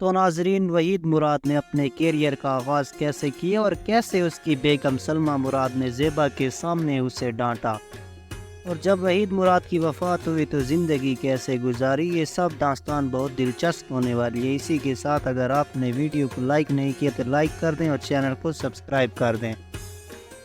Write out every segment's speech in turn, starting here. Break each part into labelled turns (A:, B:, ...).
A: تو ناظرین، وحید مراد نے اپنے کیریئر کا آغاز کیسے کیا اور کیسے اس کی بیگم سلمیٰ مراد نے زیبا کے سامنے اسے ڈانٹا، اور جب وحید مراد کی وفات ہوئی تو زندگی کیسے گزاری، یہ سب داستان بہت دلچسپ ہونے والی ہے۔ اسی کے ساتھ اگر آپ نے ویڈیو کو لائک نہیں کیا تو لائک کر دیں اور چینل کو سبسکرائب کر دیں۔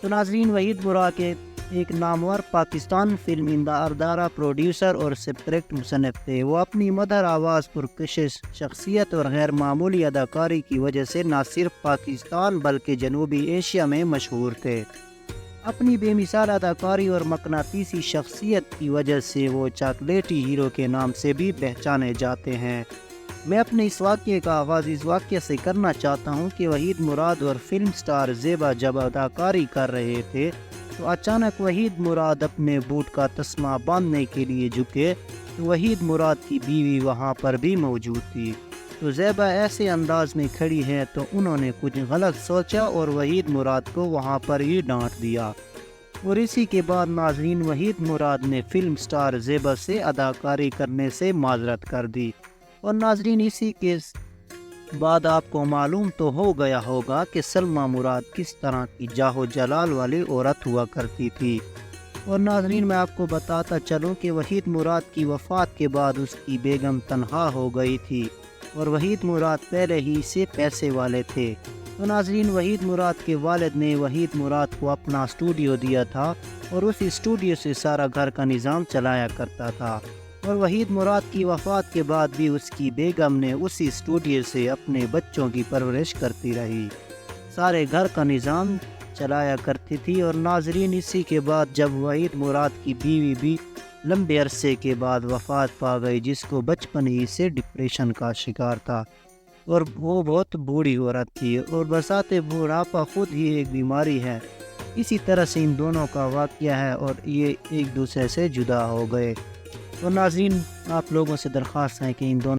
A: تو ناظرین، وحید مراد کے ایک نامور پاکستان فلم ادارہ، پروڈیوسر اور اسکرپٹ مصنف تھے۔ وہ اپنی مدر آواز، پرکشش شخصیت اور غیر معمولی اداکاری کی وجہ سے نہ صرف پاکستان بلکہ جنوبی ایشیا میں مشہور تھے۔ اپنی بے مثال اداکاری اور مقناطیسی شخصیت کی وجہ سے وہ چاکلیٹی ہیرو کے نام سے بھی پہچانے جاتے ہیں۔ میں اپنے اس واقعے کا آغاز اس واقعے سے کرنا چاہتا ہوں کہ وحید مراد اور فلم سٹار زیبا جب اداکاری کر رہے تھے تو اچانک وحید مراد اپنے بوٹ کا تسمہ باندھنے کے لیے جھکے تو وحید مراد کی بیوی وہاں پر بھی موجود تھی۔ تو زیبا ایسے انداز میں کھڑی ہے تو انہوں نے کچھ غلط سوچا اور وحید مراد کو وہاں پر ہی ڈانٹ دیا، اور اسی کے بعد ناظرین، وحید مراد نے فلم سٹار زیبا سے اداکاری کرنے سے معذرت کر دی۔ اور ناظرین، اسی کے بعد آپ کو معلوم تو ہو گیا ہوگا کہ سلمیٰ مراد کس طرح کی جاہ و جلال والی عورت ہوا کرتی تھی۔ اور ناظرین، میں آپ کو بتاتا چلوں کہ وحید مراد کی وفات کے بعد اس کی بیگم تنہا ہو گئی تھی، اور وحید مراد پہلے ہی سے پیسے والے تھے۔ تو ناظرین، وحید مراد کے والد نے وحید مراد کو اپنا اسٹوڈیو دیا تھا اور اس اسٹوڈیو سے سارا گھر کا نظام چلایا کرتا تھا، اور وحید مراد کی وفات کے بعد بھی اس کی بیگم نے اسی اسٹوڈیو سے اپنے بچوں کی پرورش کرتی رہی، سارے گھر کا نظام چلایا کرتی تھی۔ اور ناظرین، اسی کے بعد جب وحید مراد کی بیوی بھی لمبے عرصے کے بعد وفات پا گئی، جس کو بچپن ہی سے ڈپریشن کا شکار تھا، اور وہ بہت بوڑھی عورت تھی، اور بساط بوڑھاپا خود ہی ایک بیماری ہے۔ اسی طرح سے ان دونوں کا واقعہ ہے اور یہ ایک دوسرے سے جدا ہو گئے۔ اور ناظرین، آپ لوگوں سے درخواست ہے کہ ان دونوں